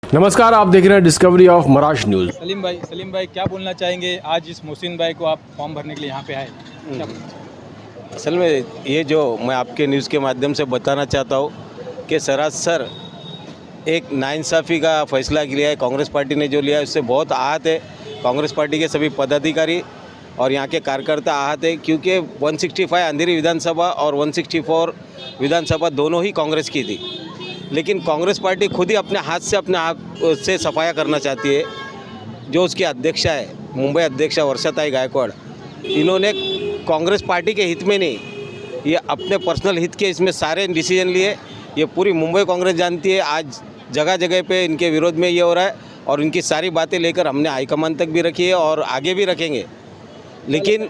नमस्कार, आप देख रहे हैं discovery of Maharashtra news. Salim भाई क्या बोलना चाहेंगे? आज इस मोहसिन भाई को आप फॉर्म भरने के लिए यहाँ पे आए, क्या बोलना चाहेंगे? असल में ये जो मैं आपके न्यूज़ के माध्यम से बताना चाहता हूँ कि सरासर एक नाइंसाफ़ी का फैसला लिया है कांग्रेस पार्टी ने, जो लिया है उससे बहुत आहत है। कांग्रेस पार्टी के सभी पदाधिकारी और यहाँ के कार्यकर्ता आहत है, क्योंकि 165 अंधेरी विधानसभा और 164 विधानसभा दोनों ही कांग्रेस की थी, लेकिन कांग्रेस पार्टी खुद ही अपने हाथ से सफाया करना चाहती है। जो उसकी अध्यक्षा है, मुंबई अध्यक्षा वर्षाताई गायकवाड़, इन्होंने कांग्रेस पार्टी के हित में नहीं, ये अपने पर्सनल हित के इसमें सारे डिसीजन लिए। ये पूरी मुंबई कांग्रेस जानती है। आज जगह जगह पे इनके विरोध में ये हो रहा है और इनकी सारी बातें लेकर हमने हाईकमान तक भी रखी है और आगे भी रखेंगे। लेकिन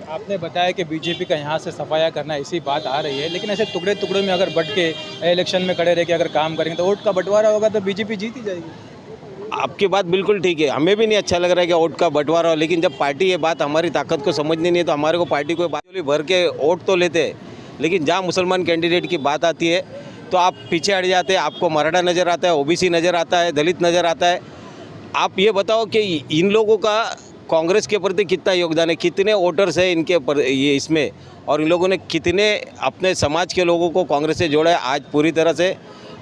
आपने बताया कि बीजेपी का यहाँ से सफाया करना ऐसी बात आ रही है, लेकिन ऐसे टुकड़े टुकड़े में अगर बट के इलेक्शन में खड़े रह के अगर काम करेंगे तो वोट का बंटवारा होगा तो बीजेपी जीत ही जाएगी। आपकी बात बिल्कुल ठीक है, हमें भी नहीं अच्छा लग रहा है कि वोट का बंटवारा हो, लेकिन जब पार्टी ये बात हमारी ताकत को समझनी नहीं है तो हमारे को पार्टी को बात भर के वोट तो लेते हैं, लेकिन जहाँ मुसलमान कैंडिडेट की बात आती है तो आप पीछे हट जाते हैं। आपको मराठा नज़र आता है, ओबीसी नज़र आता है, दलित नज़र आता है। आप ये बताओ कि इन लोगों का कांग्रेस के प्रति कितना योगदान है, कितने वोटर्स हैं इनके ये इसमें, और इन लोगों ने कितने अपने समाज के लोगों को कांग्रेस से जोड़ा है। आज पूरी तरह से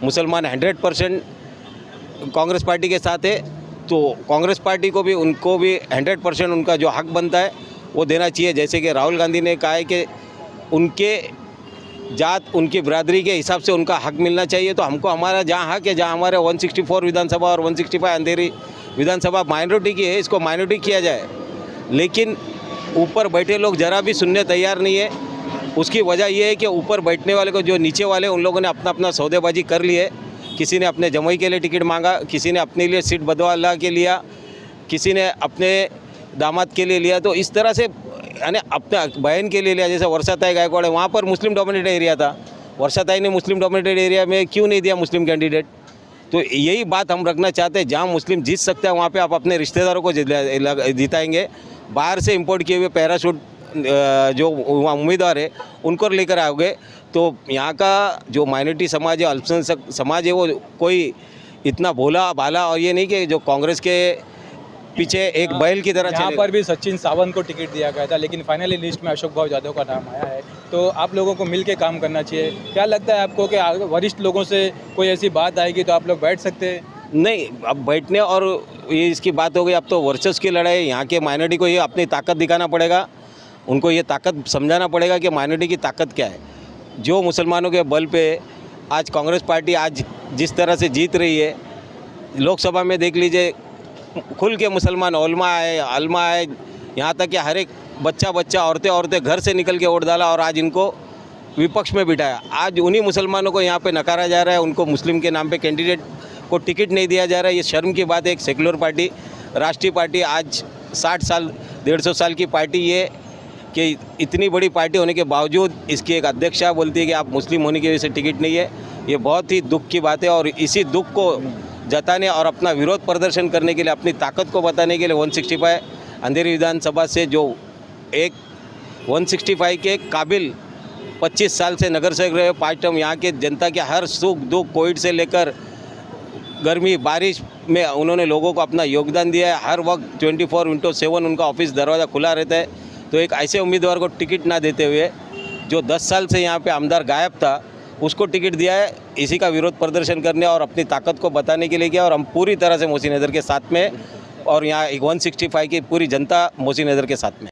मुसलमान 100% कांग्रेस पार्टी के साथ है, तो कांग्रेस पार्टी को भी उनको भी 100% उनका जो हक बनता है वो देना चाहिए। जैसे कि राहुल गांधी ने कहा है कि उनके जात, उनकी बिरादरी के हिसाब से उनका हक मिलना चाहिए, तो हमको हमारा जहाँ हक है, जहाँ हमारे 164 विधानसभा और 165 अंधेरी विधानसभा माइनॉरिटी की है, इसको माइनॉरिटी किया जाए। लेकिन ऊपर बैठे लोग ज़रा भी सुनने तैयार नहीं है। उसकी वजह यह है कि ऊपर बैठने वाले को, जो नीचे वाले, उन लोगों ने अपना अपना सौदेबाजी कर ली है। किसी ने अपने जमाई के लिए टिकट मांगा, किसी ने अपने लिए सीट बदवा के लिया, किसी ने अपने दामाद के लिए लिया। तो इस तरह से यानी अपने बहन के लिए लिया। जैसे वर्षाताई गायकवाड़ है, वहाँ पर मुस्लिम डोमिनेटेड एरिया था, वर्षाताई ने मुस्लिम डोमिनेटेड एरिया में क्यों नहीं दिया मुस्लिम कैंडिडेट? तो यही बात हम रखना चाहते हैं, जहाँ मुस्लिम जीत सकते हैं वहाँ पे आप अपने रिश्तेदारों को जिताएंगे। बाहर से इंपोर्ट किए हुए पैराशूट जो उम्मीदवार है उनको लेकर आओगे तो यहाँ का जो माइनॉरिटी समाज है, अल्पसंख्यक समाज है, वो कोई इतना भोला भाला और ये नहीं कि जो कांग्रेस के पीछे एक बैल की तरह यहाँ पर भी सचिन सावंत को टिकट दिया गया था, लेकिन फाइनली लिस्ट में अशोक भाऊ यादव का नाम आया है। तो आप लोगों को मिल के काम करना चाहिए। क्या लगता है आपको कि वरिष्ठ लोगों से कोई ऐसी बात आएगी तो आप लोग बैठ सकते हैं? नहीं, अब बैठने और ये इसकी बात हो गई। अब तो वर्चस्व की लड़ाई, यहाँ के माइनॉरिटी को ये अपनी ताकत दिखाना पड़ेगा, उनको ये ताकत समझाना पड़ेगा कि माइनॉरिटी की ताकत क्या है। जो मुसलमानों के बल पे आज कांग्रेस पार्टी आज जिस तरह से जीत रही है, लोकसभा में देख लीजिए, खुल के मुसलमान ओलमा है, यहाँ तक कि हर एक बच्चा औरतें घर से निकल के वोट डाला और आज इनको विपक्ष में बिठाया। आज उन्हीं मुसलमानों को यहाँ पे नकारा जा रहा है, उनको मुस्लिम के नाम पे कैंडिडेट को टिकट नहीं दिया जा रहा है। ये शर्म की बात है। एक सेकुलर पार्टी, राष्ट्रीय पार्टी, आज 60 साल 150 साल की पार्टी, ये कि इतनी बड़ी पार्टी होने के बावजूद इसकी एक अध्यक्षा बोलती है कि आप मुस्लिम होने की वजह से टिकट नहीं है। ये बहुत ही दुख की बात है और इसी दुख को जताने और अपना विरोध प्रदर्शन करने के लिए, अपनी ताकत को बताने के लिए 165 अंधेरी विधानसभा से जो एक 165 के काबिल 25 साल से नगर सेवक रहे, 5 टर्म यहाँ के जनता के हर सुख दुख, कोविड से लेकर गर्मी बारिश में उन्होंने लोगों को अपना योगदान दिया है। हर वक्त 24/7 उनका ऑफिस दरवाज़ा खुला रहता है। तो एक ऐसे उम्मीदवार को टिकट ना देते हुए, जो 10 साल से यहाँ पे आमदार गायब था, उसको टिकट दिया है। इसी का विरोध प्रदर्शन करने और अपनी ताकत को बताने के लिए किया और हम पूरी तरह से मोहसिन नगर के साथ में और यहाँ 165 की पूरी जनता मोहसिन नगर के साथ में।